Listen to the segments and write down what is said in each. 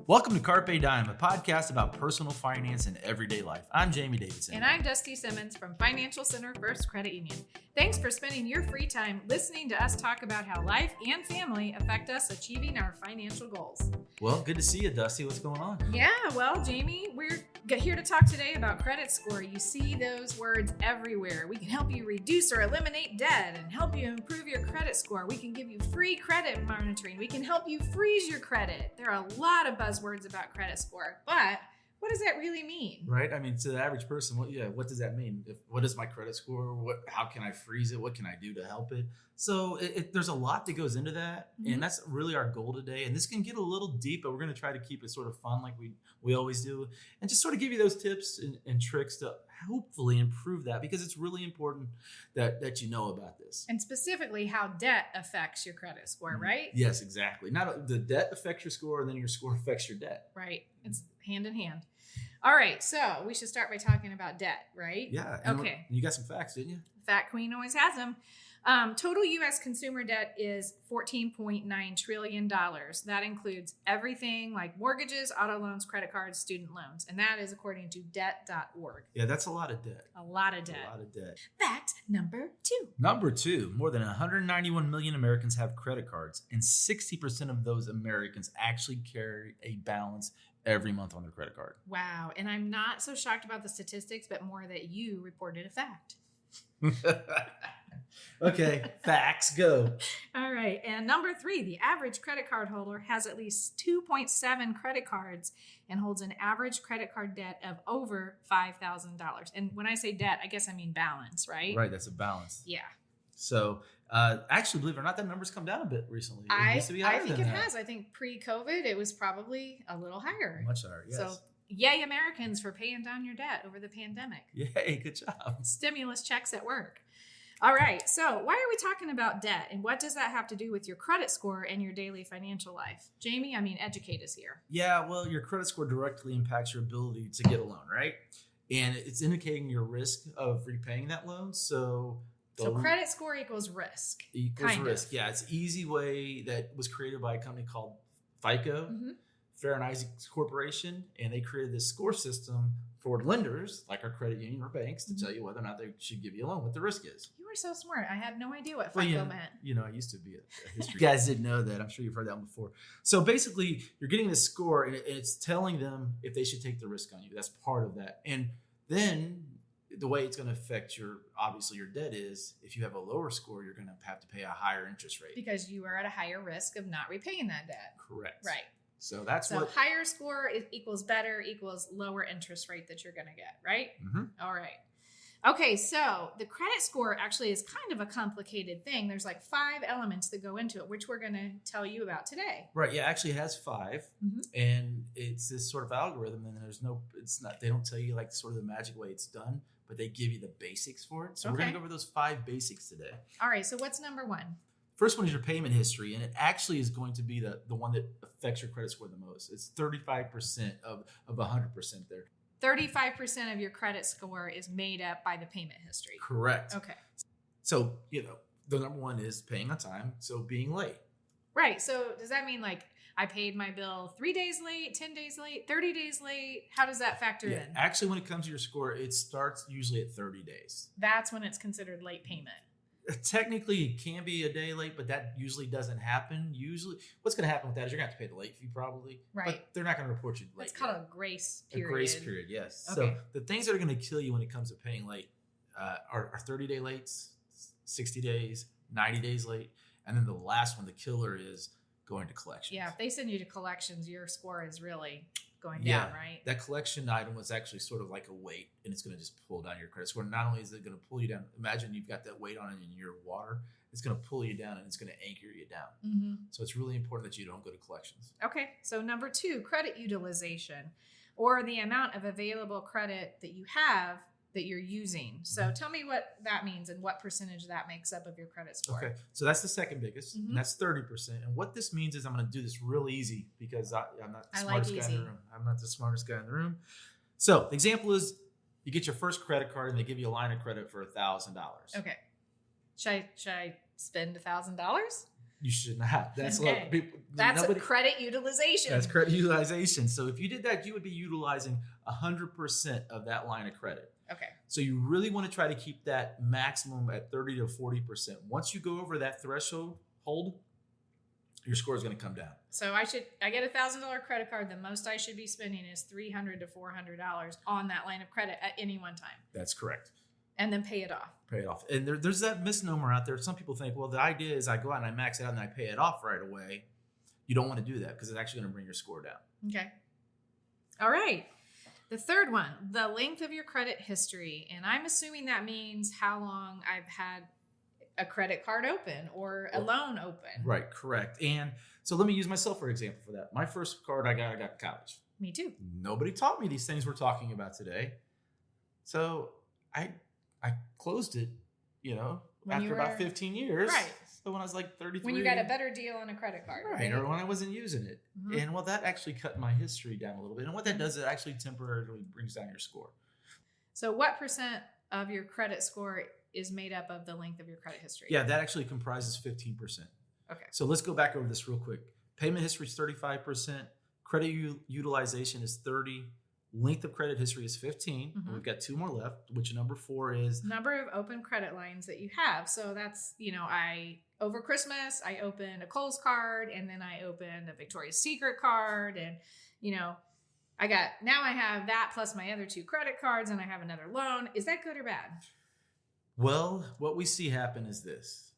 Welcome to Carpe Dime, a podcast about personal finance and everyday life. I'm Jamie Davidson. And I'm Dusty Simmons from Financial Center First Credit Union. Thanks for spending your free time listening to us talk about how life and family affect us achieving our financial goals. Well, good to see you, Dusty. What's going on? Yeah, well, Jamie, we're here to talk today about credit score. You see those words everywhere. We can help you reduce or eliminate debt and help you improve your credit score. We can give you free credit monitoring. We can help you freeze your credit. There are a lot of buzzwords about credit score, but what does that really mean? Right. I mean, to the average person, what does that mean? What is my credit score? How can I freeze it? What can I do to help it? So there's a lot that goes into that, and that's really our goal today. And this can get a little deep, but we're going to try to keep it sort of fun like we always do, and just sort of give you those tips and tricks to hopefully improve that, because it's really important that you know about this. And specifically how debt affects your credit score, right? Yes, exactly. Not the debt affects your score, and then your score affects your debt. Right. It's hand in hand. All right, so we should start by talking about debt, right? Yeah. Okay. You got some facts, didn't you? Fat Queen always has them. Total U.S. consumer debt is $14.9 trillion. That includes everything like mortgages, auto loans, credit cards, student loans. And that is according to debt.org. Yeah, that's a lot of debt. A lot of debt. A lot of debt. Fact number 2. Number 2, more than 191 million Americans have credit cards, and 60% of those Americans actually carry a balance every month on their credit card. Wow. And I'm not so shocked about the statistics, but more that you reported a fact. Okay, facts, go. All right. And number 3, the average credit card holder has at least 2.7 credit cards and holds an average credit card debt of over $5,000. And when I say debt, I guess I mean balance, right? Right, that's a balance. Yeah. So actually, believe it or not, that number's come down a bit recently. I used to be higher think than it that. has. I think pre-COVID, it was probably a little higher. Much higher, yes. So yay, Americans, for paying down your debt over the pandemic. Yay, good job. Stimulus checks at work. All right, so why are we talking about debt, and what does that have to do with your credit score and your daily financial life? Jamie, educate us here. Yeah, well, your credit score directly impacts your ability to get a loan, right? And it's indicating your risk of repaying that loan. So credit score equals risk. Equals risk. Yeah, it's an easy way that was created by a company called FICO, Fair and Isaacs Corporation, and they created this score system for lenders like our credit union or banks to tell you whether or not they should give you a loan, what the risk is. You were so smart. I had no idea what FICO meant. I used to be a history. You guys didn't know that. I'm sure you've heard that one before. So basically, you're getting this score, and it's telling them if they should take the risk on you. That's part of that. And then the way it's going to affect your debt is if you have a lower score, you're going to have to pay a higher interest rate. Because you are at a higher risk of not repaying that debt. Correct. Right. So that's what higher score equals better equals lower interest rate that you're going to get, right? All right. Okay, so the credit score actually is kind of a complicated thing. There's like 5 elements that go into it, which we're going to tell you about today. Right. Yeah, actually it has 5, and it's this sort of algorithm, and they don't tell you like sort of the magic way it's done, but they give you the basics for it. So we're going to go over those 5 basics today. All right. So what's number 1? First one is your payment history, and it actually is going to be the one that affects your credit score the most. It's 35% of 100% there. 35% of your credit score is made up by the payment history. Correct. Okay. So, the number 1 is paying on time, so being late. Right. So does that mean like I paid my bill 3 days late, 10 days late, 30 days late? How does that factor in? Actually, when it comes to your score, it starts usually at 30 days. That's when it's considered late payment. Technically, it can be a day late, but that usually doesn't happen. Usually, what's going to happen with that is you're going to have to pay the late fee probably. Right. But they're not going to report you late. It's called a grace period. A grace period, yes. Okay. So the things that are going to kill you when it comes to paying late are 30-day lates, 60 days, 90 days late, and then the last one, the killer, is going to collections. Yeah, if they send you to collections, your score is really going down, right? That collection item was actually sort of like a weight, and it's going to just pull down your credit score. Not only is it going to pull you down, imagine you've got that weight on it in your water, it's going to pull you down and it's going to anchor you down. So it's really important that you don't go to collections. Okay, so number 2, credit utilization, or the amount of available credit that you have that you're using. So tell me what that means and what percentage that makes up of your credit score. Okay, so that's the second biggest, and that's 30%. And what this means is I'm going to do this real easy because I'm not the smartest guy in the room. I'm not the smartest guy in the room. So the example is you get your first credit card and they give you a line of credit for $1,000. Okay. Should I spend $1,000? You should not. That's Okay. what people. That's credit utilization. That's credit utilization. So if you did that, you would be utilizing 100% of that line of credit. Okay. So you really want to try to keep that maximum at 30 to 40%. Once you go over that threshold, your score is going to come down. So I get $1,000 credit card. The most I should be spending is $300 to $400 on that line of credit at any one time. That's correct. And then pay it off. Pay it off. And there's that misnomer out there. Some people think, well, the idea is I go out and I max it out and I pay it off right away. You don't want to do that because it's actually going to bring your score down. Okay. All right. The third one, the length of your credit history. And I'm assuming that means how long I've had a credit card open or a loan open. Right, correct. And so let me use myself for example for that. My first card I got in college. Me too. Nobody taught me these things we're talking about today. So I closed it, after about 15 years. Right. So when I was like 33. When you got a better deal on a credit card. Right, or when I wasn't using it. Mm-hmm. And well, that actually cut my history down a little bit. And what that does, it actually temporarily brings down your score. So what percent of your credit score is made up of the length of your credit history? Yeah, that actually comprises 15%. Okay. So let's go back over this real quick. Payment history is 35%. Credit utilization is 30%. Length of credit history is 15. Mm-hmm. We've got 2 more left, which number 4 is? Number of open credit lines that you have. So that's, over Christmas, I opened a Kohl's card, and then I opened a Victoria's Secret card, and, I have that plus my other 2 credit cards, and I have another loan. Is that good or bad? Well, what we see happen is this.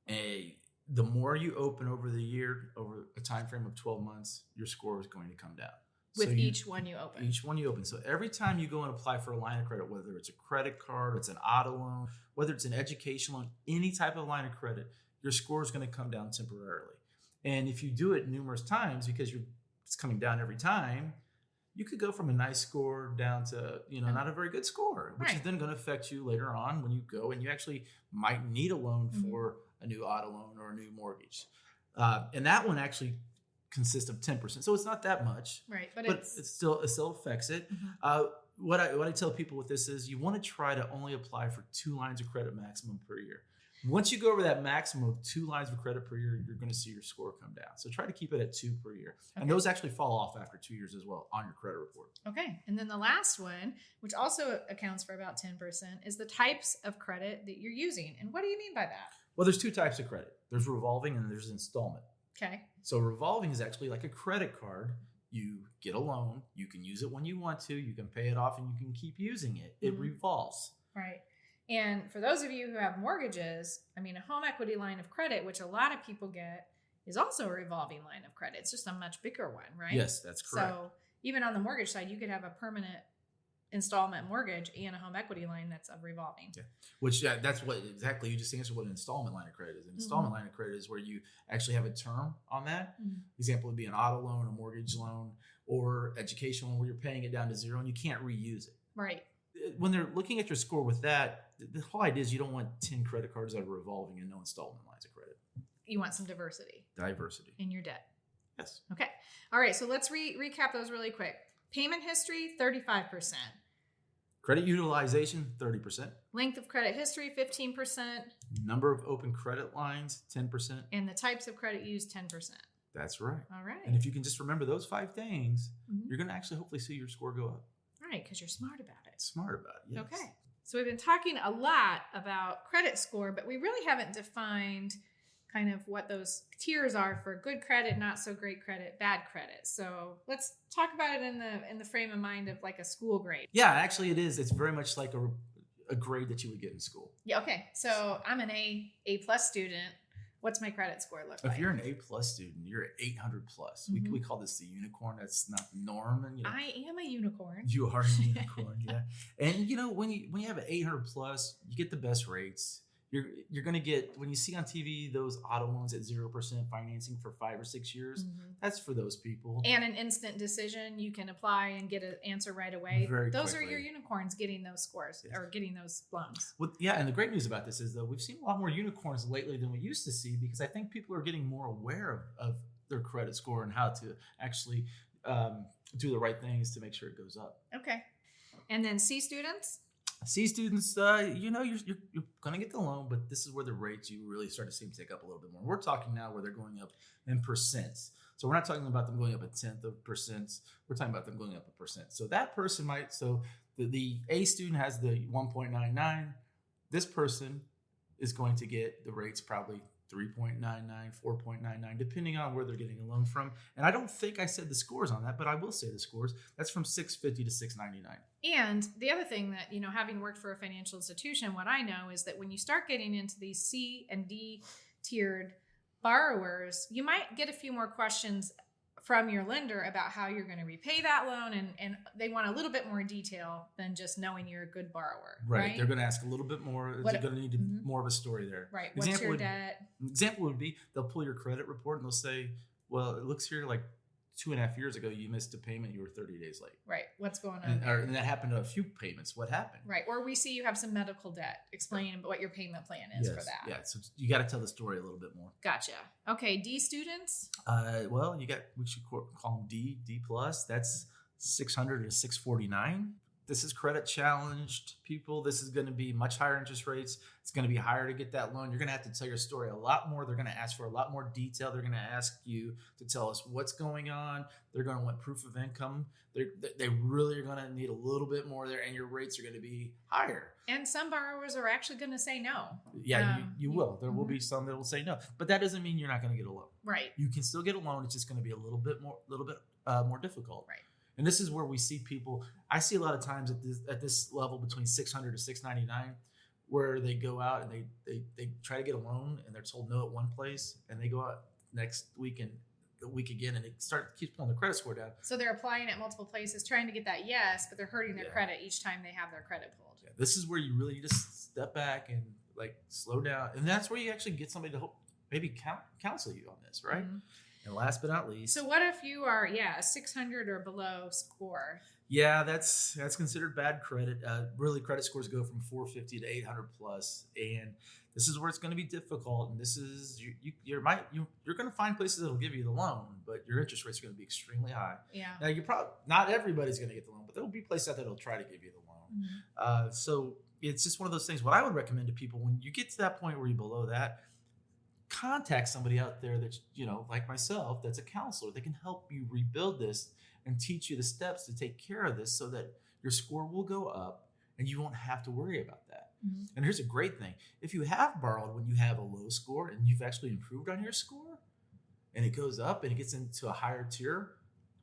The more you open over the year, over a time frame of 12 months, your score is going to come down. With each one you open. Each one you open. So every time you go and apply for a line of credit, whether it's a credit card, it's an auto loan, whether it's an education loan, any type of line of credit, your score is going to come down temporarily. And if you do it numerous times, because it's coming down every time, you could go from a nice score down to, not a very good score, which is then going to affect you later on when you go and you actually might need a loan for a new auto loan or a new mortgage. And that one actually consists of 10%. So it's not that much. Right. But it still affects it. Mm-hmm. What I tell people with this is you want to try to only apply for 2 lines of credit maximum per year. Once you go over that maximum of 2 lines of credit per year, you're going to see your score come down. So try to keep it at 2 per year. Okay. And those actually fall off after 2 years as well on your credit report. Okay. And then the last one, which also accounts for about 10%, is the types of credit that you're using. And what do you mean by that? Well, there's 2 types of credit. There's revolving and there's installment. Okay. So revolving is actually like a credit card. You get a loan. You can use it when you want to. You can pay it off and you can keep using it. It revolves. Right. And for those of you who have mortgages, a home equity line of credit, which a lot of people get, is also a revolving line of credit. It's just a much bigger one, right? Yes, that's correct. So even on the mortgage side, you could have a permanent installment mortgage and a home equity line that's a revolving. Yeah. Which that's what exactly you just answered what an installment line of credit is. An installment line of credit is where you actually have a term on that. Example would be an auto loan, a mortgage loan, or education loan where you're paying it down to 0 and you can't reuse it. Right. When they're looking at your score with that, the whole idea is you don't want 10 credit cards that are revolving and no installment lines of credit. You want some diversity. In your debt. Yes. Okay. All right. So let's recap those really quick. Payment history, 35%. Credit utilization, 30%. Length of credit history, 15%. Number of open credit lines, 10%. And the types of credit used, 10%. That's right. All right. And if you can just remember those 5 things, you're going to actually hopefully see your score go up. Right, because you're smart about it. Yes. Okay. So we've been talking a lot about credit score, but we really haven't defined kind of what those tiers are for good credit, not so great credit, bad credit. So let's talk about it in the frame of mind of like a school grade. Yeah, actually it is. It's very much like a grade that you would get in school. Yeah. Okay. So I'm an A+ student. What's my credit score look like? If you're an A+ student, you're at 800+. We call this the unicorn. That's not the norm. And, I am a unicorn. You are a unicorn, yeah. And when you have an 800+, you get the best rates. You're going to get, when you see on TV those auto loans at 0% financing for 5 or 6 years, that's for those people. And an instant decision, you can apply and get an answer right away. Those are your unicorns getting those scores or getting those loans. Well, yeah, and the great news about this is, though, we've seen a lot more unicorns lately than we used to see because I think people are getting more aware of their credit score and how to actually do the right things to make sure it goes up. Okay. And then C students? C students, you're going to get the loan, but this is where the rates you really start to see them take up a little bit more. We're talking now where they're going up in percents. So we're not talking about them going up a tenth of percent. We're talking about them going up a percent. So that person might, the A student has the 1.99. This person is going to get the rates probably 3.99, 4.99, depending on where they're getting a loan from. And I don't think I said the scores on that, but I will say the scores. That's from 650 to 699. And the other thing that, having worked for a financial institution, what I know is that when you start getting into these C and D tiered borrowers, you might get a few more questions from your lender about how you're going to repay that loan. And they want a little bit more detail than just knowing you're a good borrower. Right. They're going to ask a little bit more. They're going to need more of a story there. Right. What's your debt? Example would be they'll pull your credit report and they'll say, well, it looks here like 2.5 years ago, you missed a payment. You were 30 days late. Right. What's going on? And that happened to a few payments. What happened? Right. Or we see you have some medical debt. Explain what your payment plan is for that. Yeah. So you got to tell the story a little bit more. Gotcha. Okay. D students? Well, we should call them D plus. That's 600 to 649. This is credit challenged people. This is going to be much higher interest rates. It's going to be higher to get that loan. You're going to have to tell your story a lot more. They're going to ask for a lot more detail. They're going to ask you to tell us what's going on. They're going to want proof of income. They really are going to need a little bit more there, and your rates are going to be higher. And some borrowers are actually going to say no. Yeah, you will. There will be some that will say no, but that doesn't mean you're not going to get a loan. Right. You can still get a loan. It's just going to be a little bit more difficult. Right. And this is where we see people. I see a lot of times at this level between 600 to 699, where they go out and they try to get a loan and they're told no at one place, and they go out next week and the week again, and they keep pulling their credit score down. So they're applying at multiple places, trying to get that yes, but they're hurting their credit each time they have their credit pulled. Yeah, this is where you really need to step back and slow down, and that's where you actually get somebody to maybe counsel you on this, right? Mm-hmm. And last but not least. So what if you are, a 600 or below score? Yeah, that's considered bad credit. Really, credit scores go from 450 to 800 plus, and this is where it's going to be difficult. And this is you're going to find places that'll give you the loan, but your interest rates are going to be extremely high. Yeah. Now not everybody's going to get the loan, but there will be places out there that'll try to give you the loan. Mm-hmm. So it's just one of those things. What I would recommend to people when you get to that point where you're below that, contact somebody out there that's, like myself, that's a counselor. They can help you rebuild this and teach you the steps to take care of this so that your score will go up and you won't have to worry about that. Mm-hmm. And here's a great thing. If you have borrowed when you have a low score and you've actually improved on your score and it goes up and it gets into a higher tier,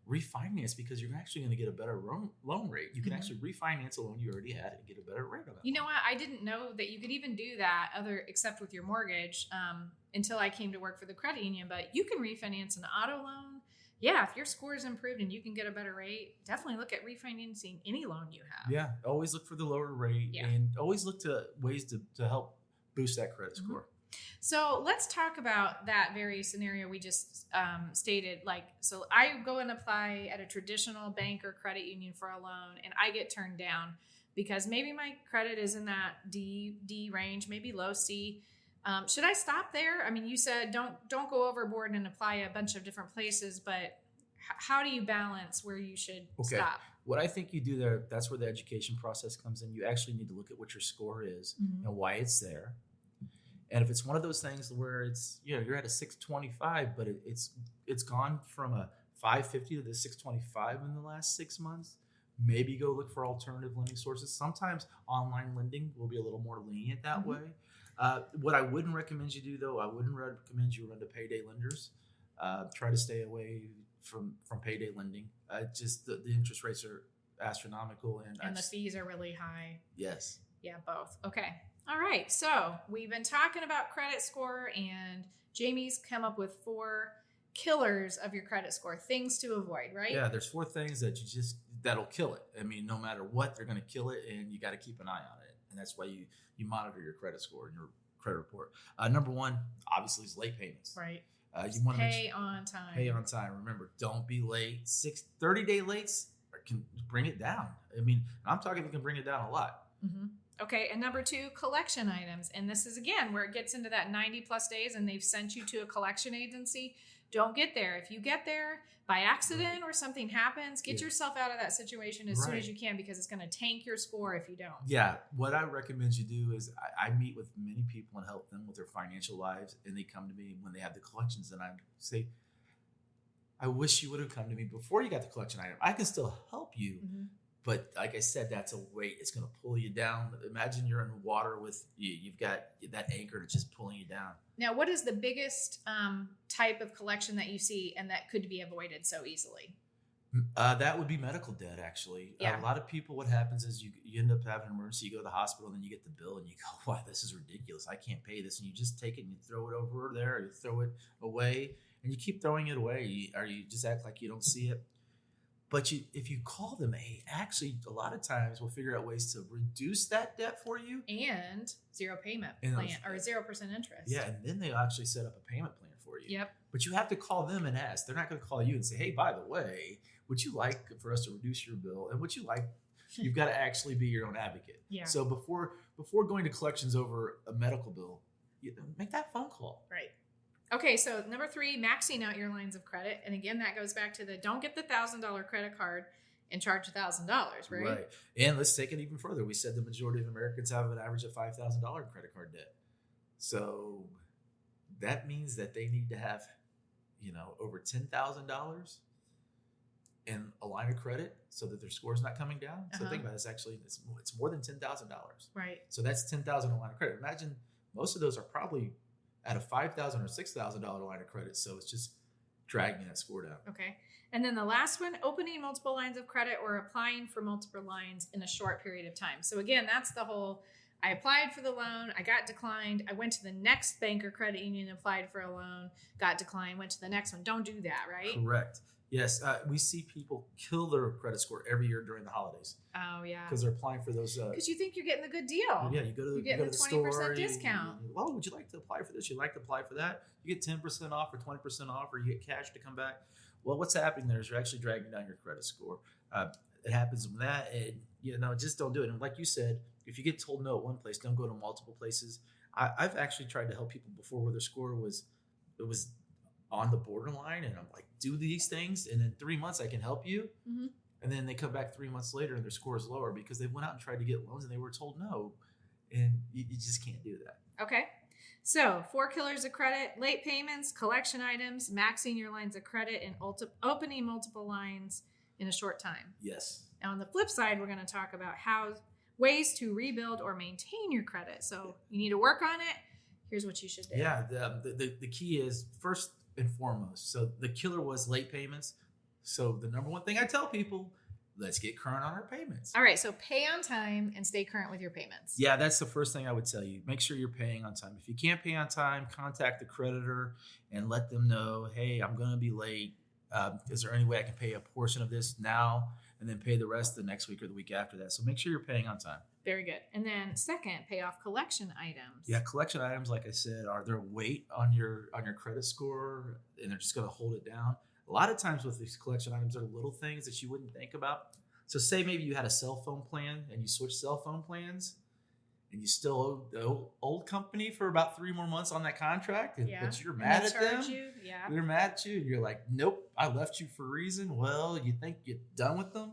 refinance, because you're actually going to get a better loan rate. You can mm-hmm. actually refinance a loan you already had and get a better rate on that. You know what? I didn't know that you could even do that except with your mortgage until I came to work for the credit union. But you can refinance an auto loan. Yeah, if your score is improved and you can get a better rate, definitely look at refinancing any loan you have. Yeah, always look for the lower rate and always look to ways to help boost that credit score. Mm-hmm. So let's talk about that very scenario we just stated. So I go and apply at a traditional bank or credit union for a loan, and I get turned down because maybe my credit is in that D range, maybe low C. Should I stop there? I mean, you said don't go overboard and apply a bunch of different places, but how do you balance where you should stop? What I think you do there, that's where the education process comes in. You actually need to look at what your score is mm-hmm. and why it's there. And if it's one of those things where it's, you're at a 625, but it's gone from a 550 to the 625 in the last 6 months, maybe go look for alternative lending sources. Sometimes online lending will be a little more lenient that mm-hmm. way. What I wouldn't recommend you do, though, I wouldn't recommend you run to payday lenders. Try to stay away from payday lending. Just the interest rates are astronomical. And the fees are really high. Yes. Yeah, both. Okay. All right, so we've been talking about credit score, and Jamie's come up with 4 killers of your credit score, things to avoid, right? Yeah, there's 4 things that'll kill it. I mean, no matter what, they're going to kill it, and you got to keep an eye on it. And that's why you monitor your credit score and your credit report. Number 1, obviously, is late payments. Right. You want to pay on time. Pay on time. Remember, don't be late. 30-day lates can bring it down. I mean, I'm talking, it can bring it down a lot. Mm-hmm. Okay, and number 2, collection items. And this is, again, where it gets into that 90 plus days and they've sent you to a collection agency. don't get there. If you get there by accident or something happens, get yourself out of that situation as soon as you can, because it's going to tank your score if you don't. Yeah. What I recommend you do is I meet with many people and help them with their financial lives. And they come to me when they have the collections, and I say, I wish you would have come to me before you got the collection item. I can still help you. But like I said, that's a weight. It's going to pull you down. Imagine you're in water with you've got that anchor that's just pulling you down. Now, what is the biggest type of collection that you see and that could be avoided so easily? That would be medical debt, actually. Yeah. A lot of people, what happens is you end up having an emergency, you go to the hospital, and then you get the bill, and you go, wow, this is ridiculous. I can't pay this. And you just take it and you throw it over there, or you throw it away, and you keep throwing it away, or you just act like you don't see it. But if you call them, actually, a lot of times we'll figure out ways to reduce that debt for you. And zero payment plan or 0% interest. Yeah, and then they'll actually set up a payment plan for you. Yep. But you have to call them and ask. They're not going to call you and say, hey, by the way, would you like for us to reduce your bill? And would you like, you've got to actually be your own advocate. Yeah. So before going to collections over a medical bill, make that phone call. Right. Okay, so number 3, maxing out your lines of credit. And again, that goes back to the don't get the $1,000 credit card and charge $1,000, right? Right. And let's take it even further. We said the majority of Americans have an average of $5,000 in credit card debt. So that means that they need to have, over $10,000 in a line of credit so that their score is not coming down. So think about it. It's more than $10,000. Right. So that's $10,000 in a line of credit. Imagine most of those are probably at a $5,000 or $6,000 line of credit. So it's just dragging that score down. Okay. And then the last one, opening multiple lines of credit or applying for multiple lines in a short period of time. So again, that's the whole, I applied for the loan, I got declined. I went to the next bank or credit union, applied for a loan, got declined, went to the next one. Don't do that, right? Correct. Yes. We see people kill their credit score every year during the holidays. Oh, yeah. Because they're applying for those. Because you think you're getting a good deal. Yeah, you go to the, you go to the 20% store. discount. Would you like to apply for this? You'd like to apply for that? You get 10% off or 20% off, or you get cash to come back. Well, what's happening there is you're actually dragging down your credit score. It happens with that, and just don't do it. And like you said, if you get told no at one place, don't go to multiple places. I've actually tried to help people before where their score was on the borderline, and I'm like, do these things, and in 3 months I can help you. Mm-hmm. And then they come back 3 months later and their score is lower because they went out and tried to get loans and they were told no, and you just can't do that. Okay. So 4 killers of credit: late payments, collection items, maxing your lines of credit, and opening multiple lines in a short time. Yes. Now on the flip side, we're going to talk about ways to rebuild or maintain your credit. So you need to work on it. Here's what you should do. Yeah. The key is first and foremost. So the killer was late payments. So the number one thing I tell people, let's get current on our payments. All right. So pay on time and stay current with your payments. Yeah, that's the first thing I would tell you. Make sure you're paying on time. If you can't pay on time, contact the creditor and let them know, hey, I'm going to be late. Is there any way I can pay a portion of this now and then pay the rest the next week or the week after that? So make sure you're paying on time. Very good. And then second, pay off collection items. Yeah, collection items, like I said, are their weight on your credit score, and they're just going to hold it down. A lot of times with these collection items, they're little things that you wouldn't think about. So say maybe you had a cell phone plan and you switched cell phone plans and you still owe the old company for about 3 more months on that contract, but you're mad at them. Yeah. They're mad at you and you're like, nope, I left you for a reason. Well, you think you're done with them?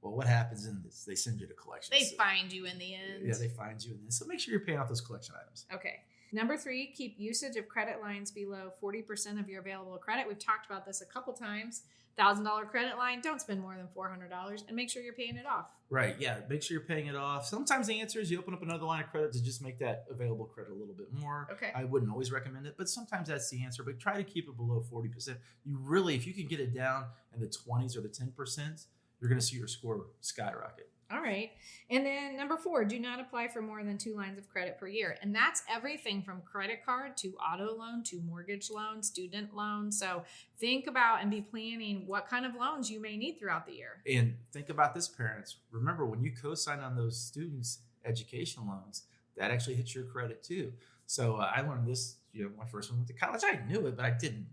Well, what happens in this? They send you to collections. They find you in the end. Yeah, they find you in this. So make sure you're paying off those collection items. Okay. Number 3, keep usage of credit lines below 40% of your available credit. We've talked about this a couple times. $1,000 credit line, don't spend more than $400, and make sure you're paying it off. Right. Yeah. Make sure you're paying it off. Sometimes the answer is you open up another line of credit to just make that available credit a little bit more. Okay. I wouldn't always recommend it, but sometimes that's the answer. But try to keep it below 40%. You really, if you can get it down in the 20s or the 10%, you're going to see your score skyrocket. All right. And then number 4, do not apply for more than 2 lines of credit per year. And that's everything from credit card to auto loan to mortgage loan, student loan. So think about and be planning what kind of loans you may need throughout the year. And think about this, parents. Remember, when you co-sign on those students' education loans, that actually hits your credit too. So I learned this, my first one went to college. I knew it, but I didn't,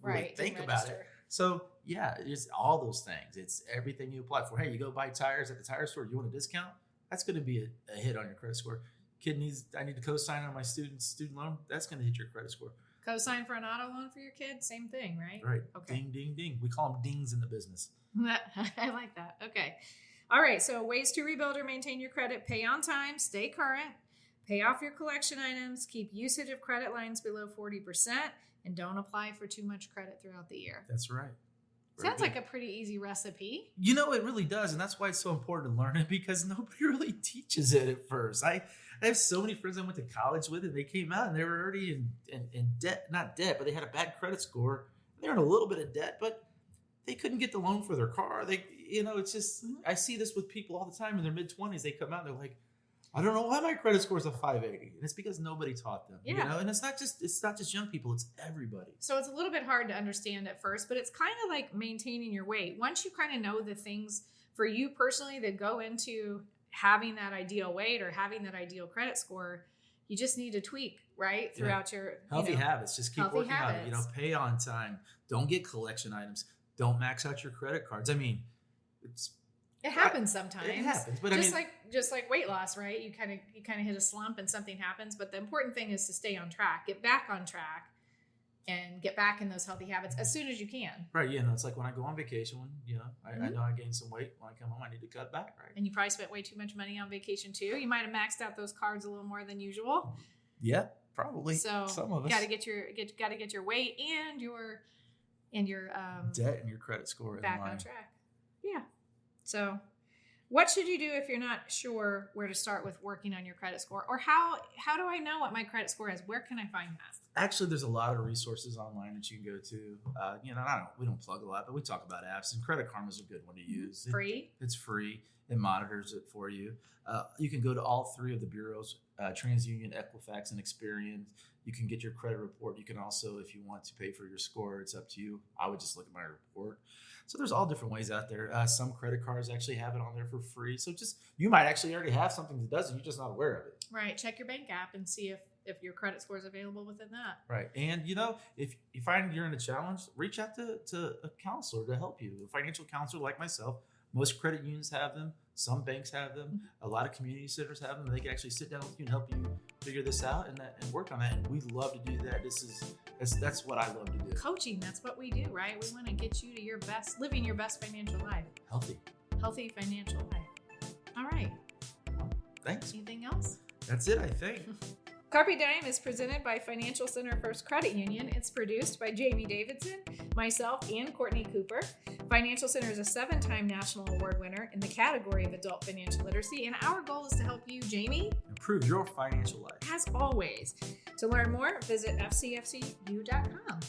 really think about it. So yeah, it's all those things. It's everything you apply for. Hey, you go buy tires at the tire store. You want a discount? That's going to be a hit on your credit score. I need to co-sign on my student loan. That's going to hit your credit score. Co-sign for an auto loan for your kid, same thing, right? Right. Okay. Ding, ding, ding. We call them dings in the business. I like that. Okay. All right. So ways to rebuild or maintain your credit: pay on time, stay current, pay off your collection items, keep usage of credit lines below 40%, and don't apply for too much credit throughout the year. That's right. Sounds like a pretty easy recipe. It really does. And that's why it's so important to learn it, because nobody really teaches it at first. I have so many friends I went to college with, and they came out and they were already in debt, not debt, but they had a bad credit score. They were in a little bit of debt, but they couldn't get the loan for their car. It's just, I see this with people all the time in their mid-20s. They come out and they're like, I don't know why my credit score is a 580. And it's because nobody taught them. Yeah. And it's not just young people, it's everybody. So it's a little bit hard to understand at first, but it's kind of like maintaining your weight. Once you kind of know the things for you personally that go into having that ideal weight or having that ideal credit score, you just need to tweak, right? Throughout your healthy habits. Just keep working on it. Pay on time. Don't get collection items. Don't max out your credit cards. I mean, it happens sometimes. It happens, but just like weight loss, right? You kind of hit a slump and something happens, but the important thing is to stay on track, get back on track, and get back in those healthy habits as soon as you can. Right. It's like when I go on vacation, I know I gained some weight. When I come home, I need to cut back, right? And you probably spent way too much money on vacation too. You might have maxed out those cards a little more than usual. Yeah, probably. So some of us got to get your weight and your debt and your credit score back on track. Yeah. So what should you do if you're not sure where to start with working on your credit score? Or how do I know what my credit score is? Where can I find that? Actually, there's a lot of resources online that you can go to. We don't plug a lot, but we talk about apps, and Credit Karma is a good one to use. Free? It's free. It monitors it for you. You can go to all three of the bureaus, TransUnion, Equifax, and Experian. You can get your credit report. You can also, if you want to pay for your score, it's up to you. I would just look at my report. So there's all different ways out there. Some credit cards actually have it on there for free. So you might actually already have something that does it. You're just not aware of it. Right. Check your bank app and see if your credit score is available within that. Right. And, if you find you're in a challenge, reach out to a counselor to help you. A financial counselor like myself. Most credit unions have them. Some banks have them. A lot of community centers have them. They can actually sit down with you and help you figure this out and work on that. And we love to do that. That's what I love to do. Coaching, that's what we do, right? We want to get you to your best, living your best financial life. Healthy financial life. All right. Well, thanks. Anything else? That's it, I think. Carpe Dime is presented by Financial Center First Credit Union. It's produced by Jamie Davidson, myself, and Courtney Cooper. Financial Center is a 7-time national award winner in the category of adult financial literacy, and our goal is to help you, Jamie, improve your financial life. As always. To learn more, visit fcfcu.com.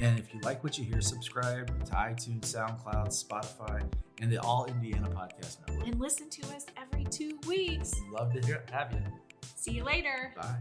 And if you like what you hear, subscribe to iTunes, SoundCloud, Spotify, and the All Indiana Podcast Network. And listen to us every 2 weeks. Love to have you. See you later. Bye.